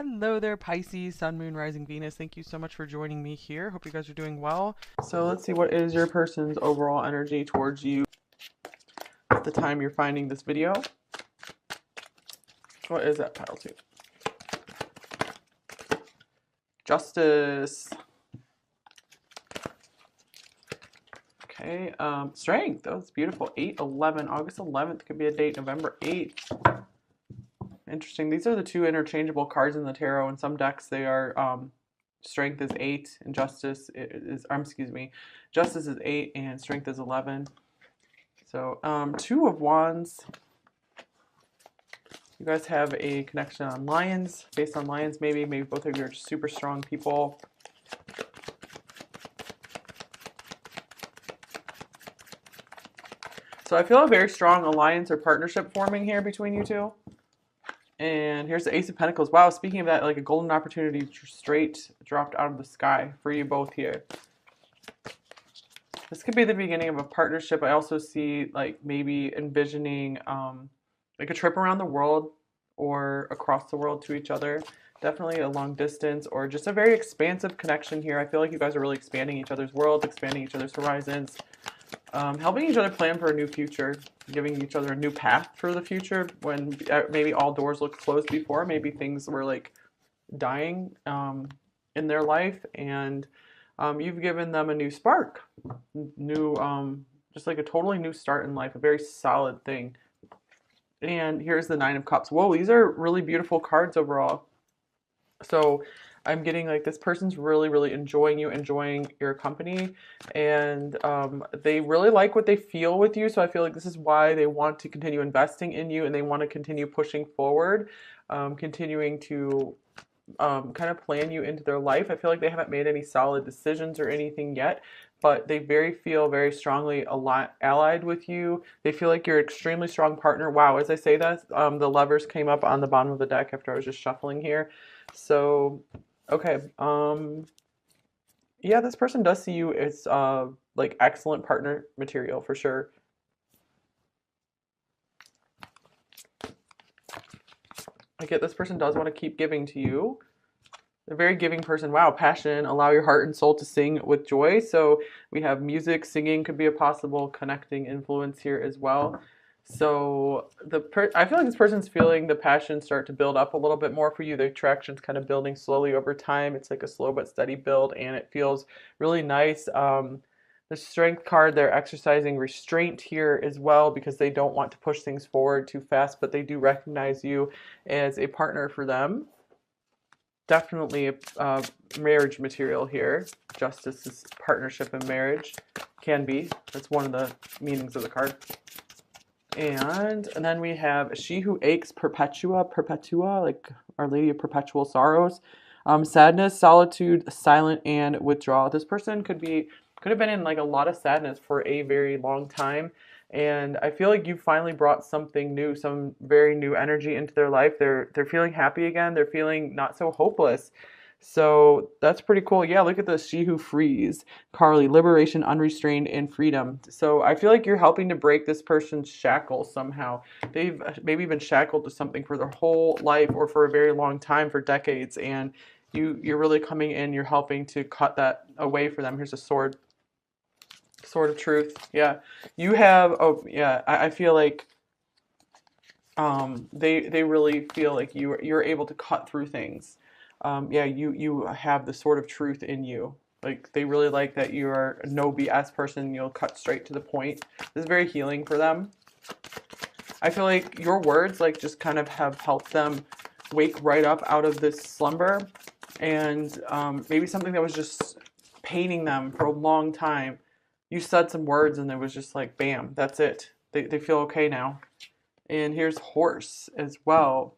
Hello there, Pisces, Sun, Moon, Rising, Venus. Thank you so much for joining me here. Hope you guys are doing well. So let's see, what is your person's overall energy towards you at the time you're finding this video? What is that pile two? Justice. Okay, strength. That was beautiful. 8/11, August 11th could be a date, November 8th. Interesting. These are the two interchangeable cards in the tarot. In some decks, they are strength is 8 and justice is excuse me, justice is 8 and strength is 11. So Two of Wands. You guys have a connection on lions, based on lions maybe. Maybe both of you are super strong people. So I feel a very strong alliance or partnership forming here between you two. And here's the Ace of Pentacles. Wow, speaking of that, like a golden opportunity straight dropped out of the sky for you both here. This could be the beginning of a partnership. I also see like maybe envisioning like a trip around the world or across the world to each other. Definitely a long distance or just a very expansive connection here. I feel like you guys are really expanding each other's worlds, expanding each other's horizons, helping each other plan for a new future, giving each other a new path for the future when maybe all doors looked closed before. Maybe things were like dying in their life, and you've given them a new spark, new, just like a totally new start in life, a very solid thing. And here's the Nine of Cups. Whoa, these are really beautiful cards overall. So I'm getting like this person's really, really enjoying you, enjoying your company, and they really like what they feel with you. So I feel like this is why they want to continue investing in you and they want to continue pushing forward, continuing to kind of plan you into their life. I feel like they haven't made any solid decisions or anything yet, but they feel very strongly allied with you. They feel like you're an extremely strong partner. Wow, as I say that, the Lovers came up on the bottom of the deck after I was just shuffling here. So, okay, yeah, this person does see you as like excellent partner material for sure. I get this person does want to keep giving to you. A very giving person. Wow, passion, allow your heart and soul to sing with joy. So we have music, singing could be a possible connecting influence here as well. So I feel like this person's feeling the passion start to build up a little bit more for you. The attraction's kind of building slowly over time. It's like a slow but steady build, and it feels really nice. The strength card, they're exercising restraint here as well because they don't want to push things forward too fast, but they do recognize you as a partner for them. Definitely marriage material here. Justice is partnership and marriage. Can be. That's one of the meanings of the card. And then we have She Who Aches, Perpetua, like Our Lady of Perpetual Sorrows. Sadness, solitude, silent, and withdrawal. This person could have been in like a lot of sadness for a very long time. And I feel like you finally brought something new, some very new energy into their life. They're feeling happy again. They're feeling not so hopeless. So that's pretty cool. Yeah, look at this. She Who Frees. Carly, liberation, unrestrained, and freedom. So I feel like you're helping to break this person's shackles somehow. They've maybe been shackled to something for their whole life or for a very long time, for decades. And you're really coming in, you're helping to cut that away for them. Here's a sword. Sword of Truth. Yeah. You have, oh yeah, I feel like they really feel like you're able to cut through things. Yeah, you have the Sword of Truth in you. Like they really like that you're a no BS person, you'll cut straight to the point. This is very healing for them. I feel like your words like just kind of have helped them wake right up out of this slumber, and maybe something that was just paining them for a long time. You said some words and it was just like, bam, that's it. They feel okay now. And here's Horse as well.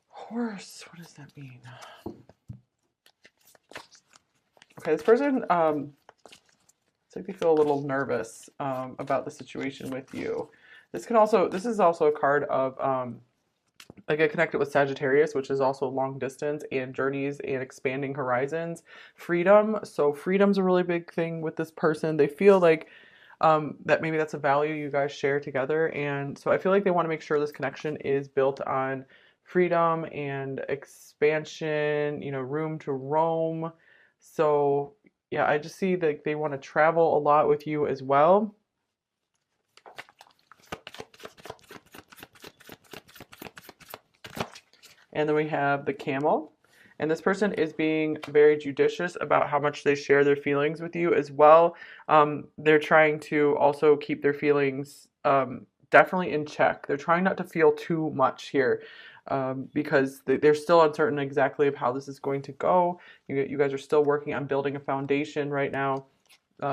Horse, what does that mean? Okay, this person, it's like they feel a little nervous about the situation with you. This is also a card of I get connected with Sagittarius, which is also long distance and journeys and expanding horizons. Freedom. So freedom's a really big thing with this person. They feel like that maybe that's a value you guys share together. And so I feel like they want to make sure this connection is built on freedom and expansion, you know, room to roam. So yeah, I just see that they want to travel a lot with you as well. And then we have the camel. And this person is being very judicious about how much they share their feelings with you as well. They're trying to also keep their feelings definitely in check. They're trying not to feel too much here because they're still uncertain exactly of how this is going to go. You guys are still working on building a foundation right now.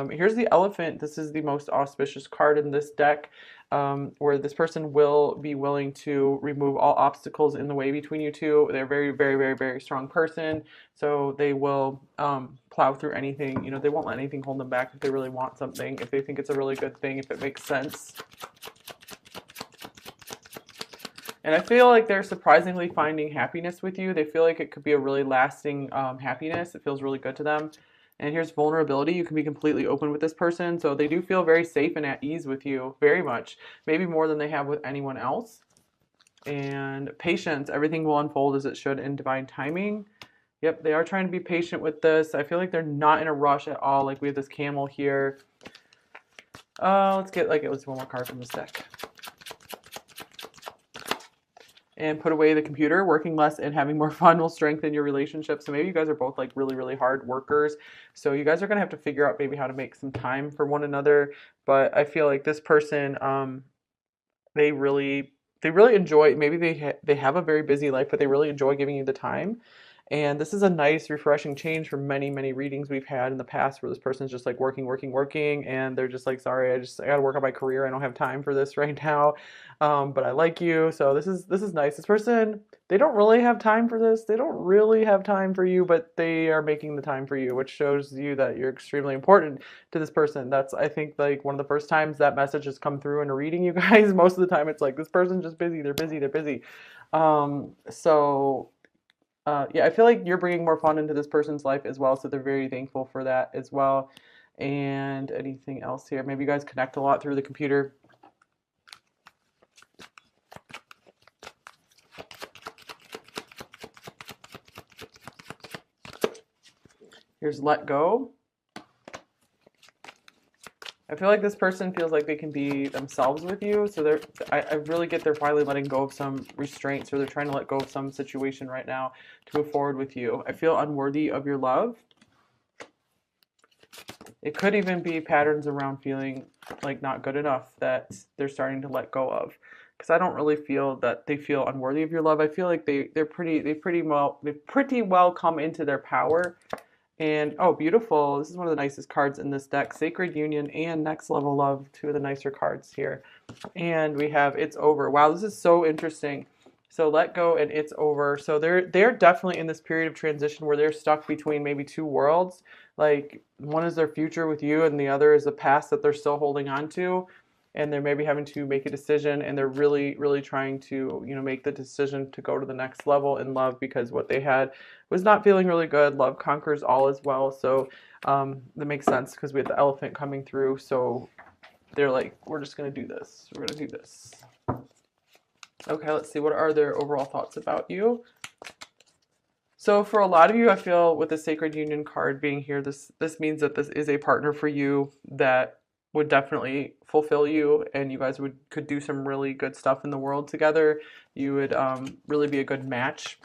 Here's the elephant. This is the most auspicious card in this deck, where this person will be willing to remove all obstacles in the way between you two. They're a very, very, very, very strong person, so they will plow through anything. You know, they won't let anything hold them back if they really want something, if they think it's a really good thing, if it makes sense. And I feel like they're surprisingly finding happiness with you. They feel like it could be a really lasting happiness. It feels really good to them. And here's vulnerability. You can be completely open with this person. So they do feel very safe and at ease with you, very much. Maybe more than they have with anyone else. And patience. Everything will unfold as it should in divine timing. Yep, they are trying to be patient with this. I feel like they're not in a rush at all. Like we have this camel here. Let's get like at least one more card from this deck. And put away the computer. Working less and having more fun will strengthen your relationship. So maybe you guys are both like really, really hard workers. So you guys are going to have to figure out maybe how to make some time for one another. But I feel like this person, they really enjoy, maybe they have a very busy life, but they really enjoy giving you the time. And this is a nice, refreshing change from many, many readings we've had in the past where this person's just like working, working, working, and they're just like, sorry, I gotta work on my career. I don't have time for this right now. But I like you. So this is nice. This person, they don't really have time for this. They don't really have time for you, but they are making the time for you, which shows you that you're extremely important to this person. That's, I think, like one of the first times that message has come through in a reading, you guys. Most of the time it's like, this person's just busy. They're busy. They're busy. Yeah, I feel like you're bringing more fun into this person's life as well, so they're very thankful for that as well. And anything else here? Maybe you guys connect a lot through the computer. Here's let go. I feel like this person feels like they can be themselves with you. So I really get they're finally letting go of some restraints, or they're trying to let go of some situation right now to move forward with you. I feel unworthy of your love. It could even be patterns around feeling like not good enough that they're starting to let go of. Because I don't really feel that they feel unworthy of your love. I feel like they've pretty well come into their power. And oh, beautiful. This is one of the nicest cards in this deck. Sacred Union and Next Level Love, two of the nicer cards here. And we have It's Over. Wow, this is so interesting. So let go and it's over. So they're definitely in this period of transition where they're stuck between maybe two worlds. Like one is their future with you and the other is the past that they're still holding on to. And they're maybe having to make a decision, and they're really, really trying to, you know, make the decision to go to the next level in love, because what they had was not feeling really good. Love conquers all as well. So that makes sense because we had the elephant coming through. So they're like, we're just going to do this. We're going to do this. Okay, let's see. What are their overall thoughts about you? So for a lot of you, I feel with the Sacred Union card being here, this means that this is a partner for you that would definitely fulfill you, and you guys could do some really good stuff in the world together. You would really be a good match,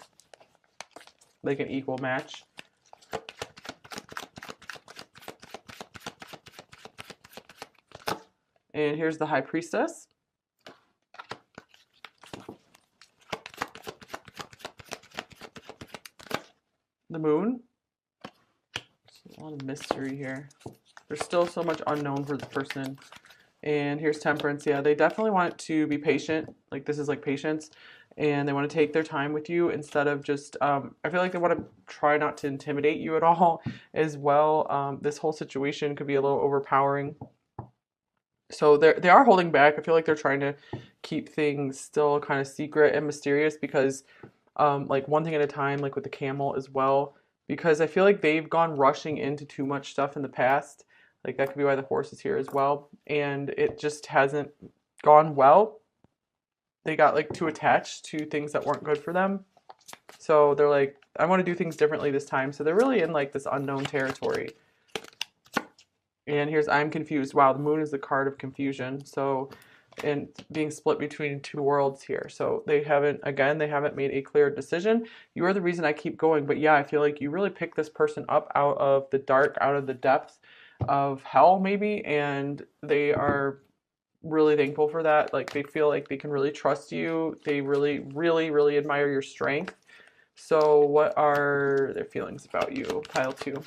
like an equal match. And here's the High Priestess. The Moon. There's a lot of mystery here. There's still so much unknown for this person. And here's Temperance. Yeah, they definitely want to be patient. Like this is like patience. And they want to take their time with you instead of just, I feel like they want to try not to intimidate you at all as well. This whole situation could be a little overpowering. So they are holding back. I feel like they're trying to keep things still kind of secret and mysterious because like one thing at a time, like with the camel as well, because I feel like they've gone rushing into too much stuff in the past. Like that could be why the horse is here as well. And it just hasn't gone well. they got like too attached to things that weren't good for them. So they're like, I want to do things differently this time. So they're really in like this unknown territory. And here's I'm confused. Wow, the moon is the card of confusion. So, and being split between two worlds here. So they haven't made a clear decision. You are the reason I keep going. But yeah, I feel like you really pick this person up out of the dark, out of the depths of hell maybe. And they are really thankful for that. Like they feel like they can really trust you. They really, really, really admire your strength. So what are their feelings about you? Pile 2.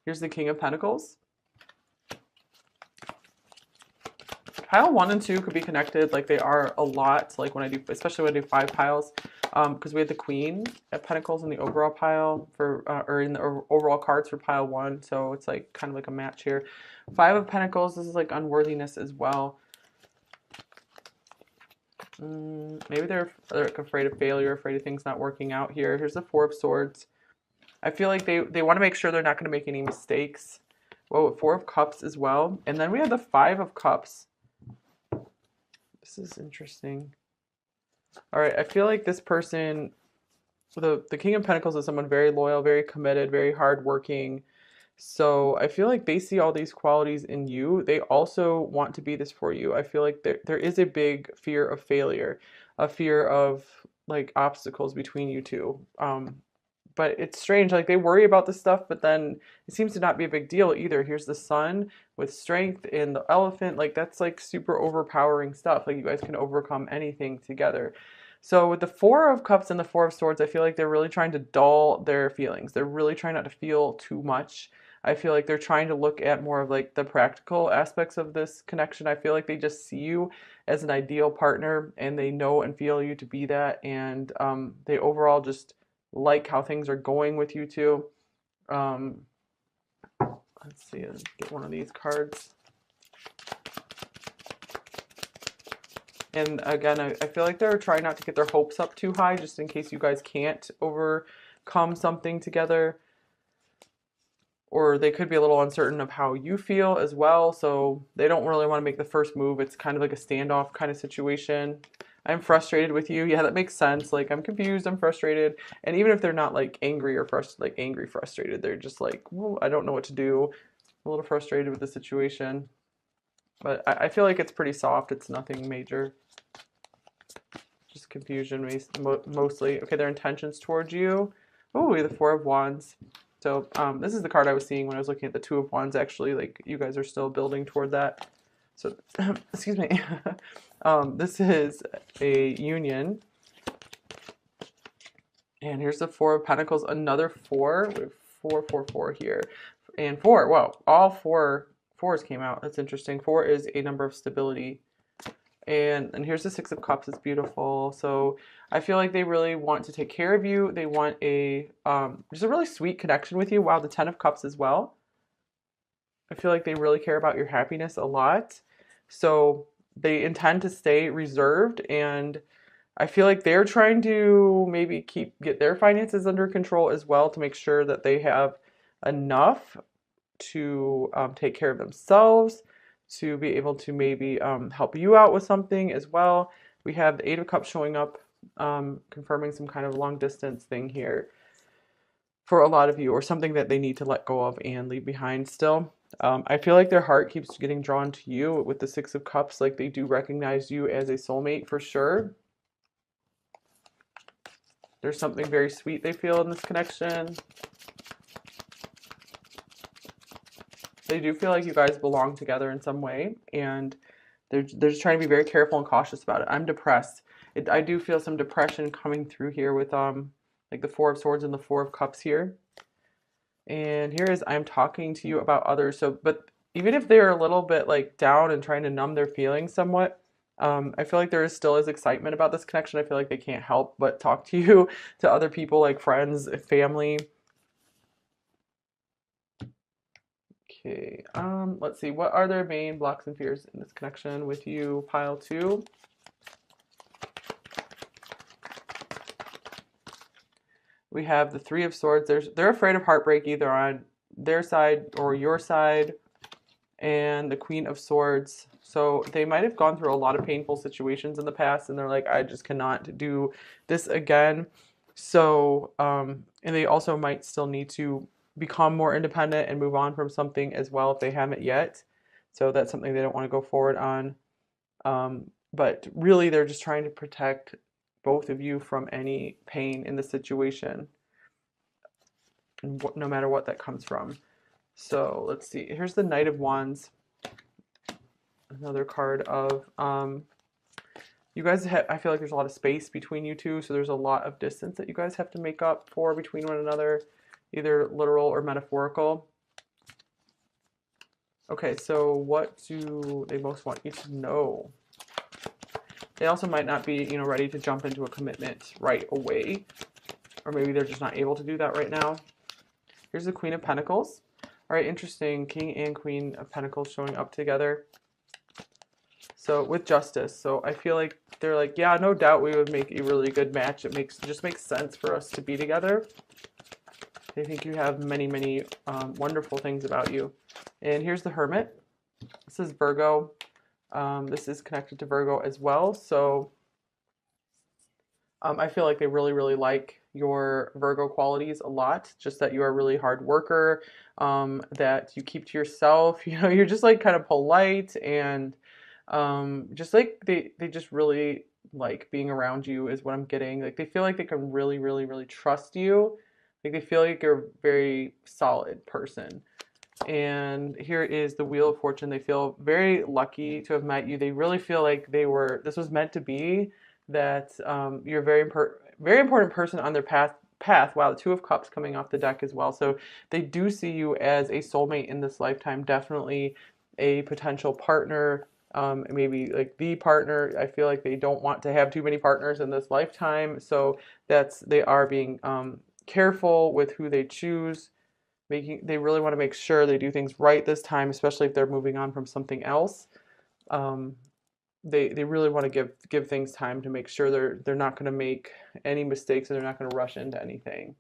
Here's the King of Pentacles. Pile 1 and 2 could be connected, like they are a lot, like when I do, especially when I do 5 piles, because we had the Queen of Pentacles in the overall pile for, or in the overall cards for pile 1, so it's like kind of like a match here. 5 of Pentacles, this is like unworthiness as well. Maybe they're like afraid of failure, afraid of things not working out here. Here's the 4 of Swords. I feel like they want to make sure they're not going to make any mistakes. Whoa, 4 of Cups as well. And then we have the 5 of Cups. This is interesting. All right, I feel like this person, the King of Pentacles is someone very loyal, very committed, very hardworking. So I feel like they see all these qualities in you. They also want to be this for you. I feel like there is a big fear of failure, a fear of like obstacles between you two. But it's strange, like they worry about this stuff, but then it seems to not be a big deal either. Here's the Sun with strength and the Elephant, like that's like super overpowering stuff. Like you guys can overcome anything together. So with the 4 of Cups and the 4 of Swords, I feel like they're really trying to dull their feelings. They're really trying not to feel too much. I feel like they're trying to look at more of like the practical aspects of this connection. I feel like they just see you as an ideal partner and they know and feel you to be that. And they overall just like how things are going with you two. Let's see, let's get one of these cards. And again, I feel like they're trying not to get their hopes up too high, just in case you guys can't overcome something together. Or they could be a little uncertain of how you feel as well, so they don't really want to make the first move. It's kind of like a standoff kind of situation. I'm frustrated with you. Yeah, that makes sense. Like, I'm confused, I'm frustrated. And even if they're not like angry or frustrated, they're just like, well, I don't know what to do. I'm a little frustrated with the situation. But I feel like it's pretty soft. It's nothing major. Just confusion mostly. Okay, their intentions towards you. Oh, we have the 4 of Wands. So this is the card I was seeing when I was looking at the 2 of Wands, actually. Like, you guys are still building toward that. So, excuse me. This is a union. And here's the 4 of Pentacles, another 4. We have 4, 4, 4 here. And 4, wow, all 4 4s came out. That's interesting. 4 is a number of stability. And here's the 6 of Cups. It's beautiful. So I feel like they really want to take care of you. They want a just a really sweet connection with you. Wow, the 10 of Cups as well. I feel like they really care about your happiness a lot. So they intend to stay reserved, and I feel like they're trying to maybe get their finances under control as well, to make sure that they have enough to take care of themselves, to be able to maybe help you out with something as well. We have the 8 of Cups showing up, confirming some kind of long distance thing here for a lot of you, or something that they need to let go of and leave behind still. I feel like their heart keeps getting drawn to you with the 6 of Cups. Like, they do recognize you as a soulmate for sure. There's something very sweet they feel in this connection. They do feel like you guys belong together in some way, and they're just trying to be very careful and cautious about it. I'm depressed. I do feel some depression coming through here with like the 4 of Swords and the 4 of Cups here. And here is I'm talking to you about others. So, but even if they're a little bit like down and trying to numb their feelings somewhat, I feel like there still is excitement about this connection. I feel like they can't help but talk to you, to other people, like friends, family. Okay, let's see. What are their main blocks and fears in this connection with you, pile 2? We have the 3 of Swords. They're afraid of heartbreak, either on their side or your side. and the Queen of Swords. So they might have gone through a lot of painful situations in the past, and they're like, I just cannot do this again. So, and they also might still need to become more independent and move on from something as well if they haven't yet. So that's something they don't want to go forward on. But really, they're just trying to protect both of you from any pain in the situation, no matter what that comes from. So let's see. Here's the Knight of Wands. Another card of you guys have, I feel like there's a lot of space between you two, so there's a lot of distance that you guys have to make up for between one another, either literal or metaphorical. Okay, so what do they most want you to know? They also might not be, you know, ready to jump into a commitment right away, or maybe they're just not able to do that right now. Here's the Queen of Pentacles. All right, interesting. King and Queen of Pentacles showing up together. So with Justice. So I feel like they're like, yeah, no doubt we would make a really good match. It just makes sense for us to be together. They think you have many, many wonderful things about you. And here's the Hermit. This is Virgo. This is connected to Virgo as well. So I feel like they really, really like your Virgo qualities a lot. Just that you are a really hard worker, that you keep to yourself. You know, you're just like kind of polite, and just like they just really like being around you is what I'm getting. Like they feel like they can really, really, really trust you. Like they feel like you're a very solid person. And here is the Wheel of Fortune. They feel very lucky to have met you. They really feel like this was meant to be, that you're a very important person on their path. Wow, the Two of Cups coming off the deck as well. So they do see you as a soulmate in this lifetime, definitely a potential partner, maybe like the partner. I feel like they don't want to have too many partners in this lifetime. So they are being careful with who they choose. They really want to make sure they do things right this time, especially if they're moving on from something else. They really want to give things time to make sure they're not going to make any mistakes, and they're not going to rush into anything.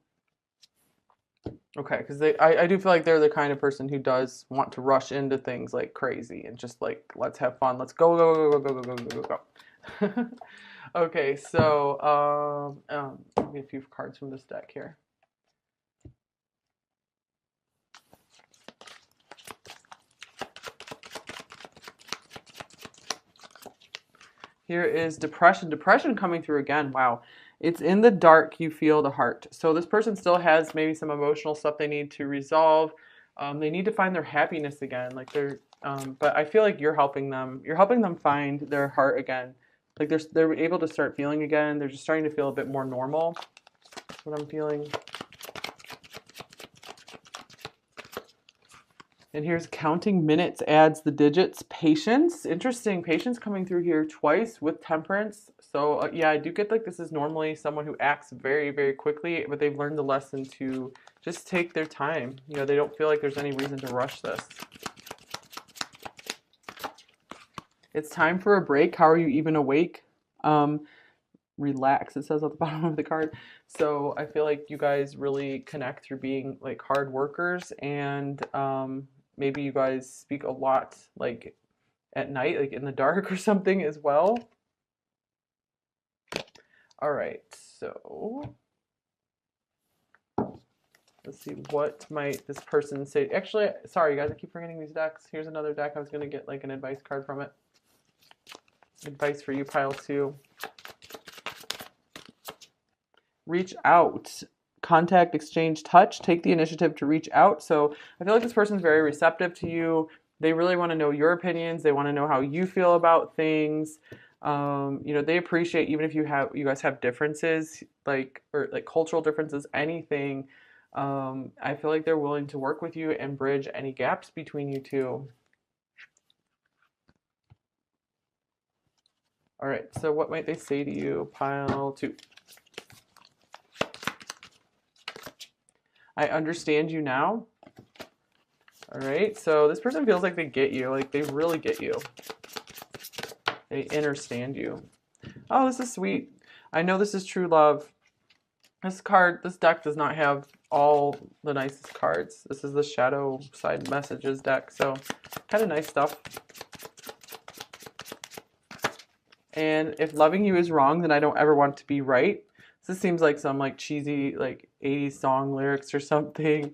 Okay, because I do feel like they're the kind of person who does want to rush into things like crazy and just like, let's have fun, let's go go go go go go go go go. Okay, so give me a few cards from this deck here. Here is depression. Depression coming through again. Wow. It's in the dark, you feel the heart. So this person still has maybe some emotional stuff they need to resolve. They need to find their happiness again. Like but I feel like you're helping them. You're helping them find their heart again. Like they're able to start feeling again. They're just starting to feel a bit more normal. That's what I'm feeling. And here's counting minutes adds the digits. Patience. Interesting. Patience coming through here twice with Temperance. So yeah, I do get like this is normally someone who acts very, very quickly, but they've learned the lesson to just take their time. You know, they don't feel like there's any reason to rush this. It's time for a break. How are you even awake? Relax, it says at the bottom of the card. So I feel like you guys really connect through being like hard workers, and maybe you guys speak a lot like at night, like in the dark or something as well. All right, so let's see, what might this person say? Actually, sorry guys, I keep forgetting these decks. Here's another deck. I was gonna get like an advice card from it. Advice for you, pile 2. Reach out. Contact, exchange, touch. Take the initiative to reach out. So I feel like this person's very receptive to you. They really want to know your opinions. They want to know how you feel about things. You know, they appreciate, even if you guys have differences, or cultural differences, anything. I feel like they're willing to work with you and bridge any gaps between you two. All right, so what might they say to you? Pile 2. I understand you now. All right, so this person feels like they get you, like they really get you. They understand you. Oh, this is sweet. I know this is true love. This deck does not have all the nicest cards. This is the shadow side messages deck, so kind of nice stuff. And if loving you is wrong, then I don't ever want to be right. This seems like some like cheesy like 80s song lyrics or something.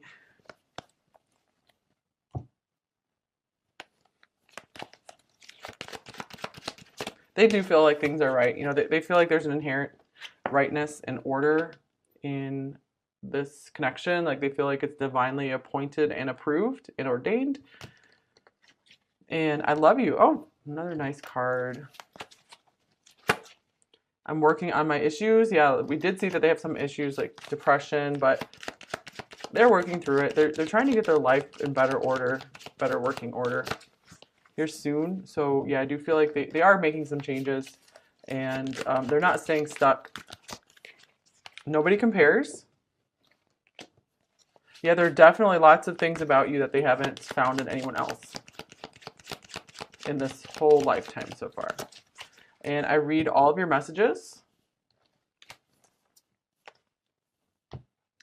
They do feel like things are right. You know, they feel like there's an inherent rightness and order in this connection. Like they feel like it's divinely appointed and approved and ordained. And I love you. Oh, another nice card. I'm working on my issues. Yeah, we did see that they have some issues like depression, but they're working through it. They're trying to get their life in better order, better working order here soon. So yeah, I do feel like they are making some changes, and they're not staying stuck. Nobody compares. Yeah, there are definitely lots of things about you that they haven't found in anyone else in this whole lifetime so far. And I read all of your messages.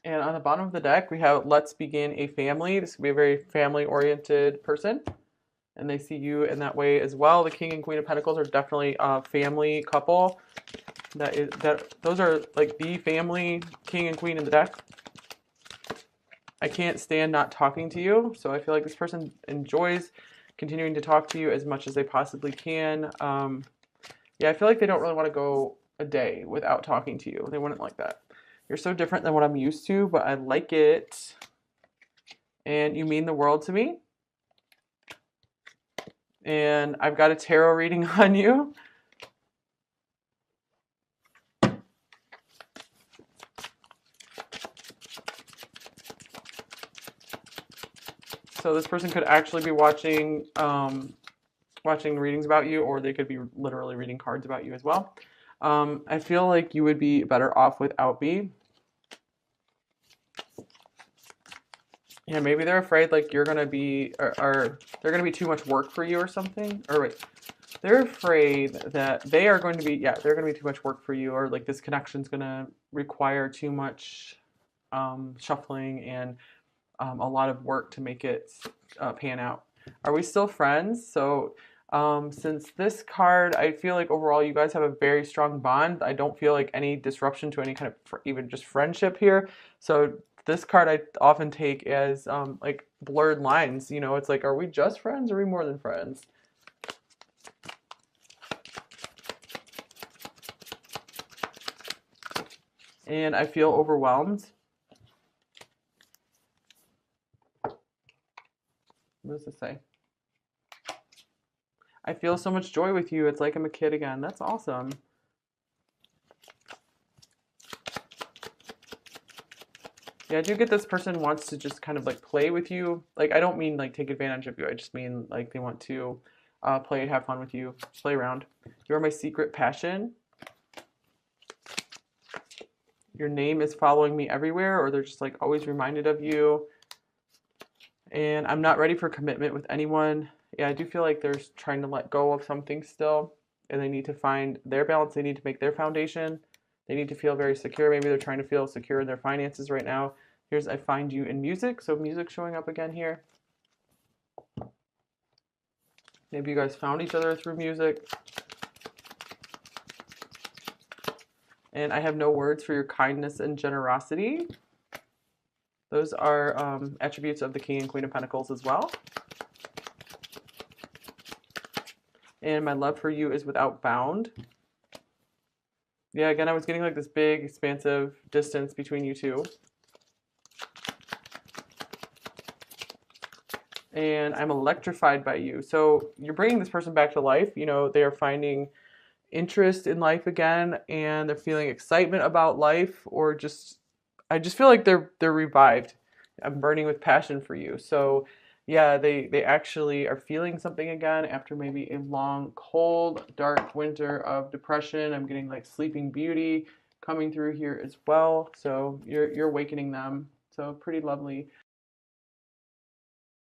And on the bottom of the deck, we have let's begin a family. This could be a very family-oriented person. And they see you in that way as well. The King and Queen of Pentacles are definitely a family couple. Those are like the family King and Queen in the deck. I can't stand not talking to you. So I feel like this person enjoys continuing to talk to you as much as they possibly can. Yeah, I feel like they don't really want to go a day without talking to you. They wouldn't like that. You're so different than what I'm used to, but I like it. And you mean the world to me. And I've got a tarot reading on you. So this person could actually be watching readings about you, or they could be literally reading cards about you as well. I feel like you would be better off without me. Yeah, maybe they're afraid like you're gonna be, or they're gonna be too much work for you or something. Or wait, they're afraid that they are going to be, yeah, they're gonna be too much work for you, or like this connection's gonna require too much shuffling and a lot of work to make it pan out. Are we still friends? So since this card, I feel like overall you guys have a very strong bond. I don't feel like any disruption to any kind of even just friendship here. So this card I often take as like blurred lines. You know, it's like, are we just friends or are we more than friends? And I feel overwhelmed. What does this say? I feel so much joy with you. It's like I'm a kid again. That's awesome. Yeah, I do get this person wants to just kind of like play with you. Like, I don't mean like take advantage of you. I just mean like they want to play, have fun with you, play around. You are my secret passion. Your name is following me everywhere, or they're just like always reminded of you. And I'm not ready for commitment with anyone. Yeah, I do feel like they're trying to let go of something still, and they need to find their balance. They need to make their foundation. They need to feel very secure. Maybe they're trying to feel secure in their finances right now. Here's I find you in music. So music showing up again here. Maybe you guys found each other through music. And I have no words for your kindness and generosity. Those are attributes of the King and Queen of Pentacles as well. And my love for you is without bound. Yeah, again, I was getting like this big, expansive distance between you two. And I'm electrified by you. So you're bringing this person back to life. You know, they are finding interest in life again, and they're feeling excitement about life, or just, I just feel like they're revived. I'm burning with passion for you. So yeah, they actually are feeling something again after maybe a long, cold, dark winter of depression. I'm getting like Sleeping Beauty coming through here as well. So you're awakening them. So pretty lovely.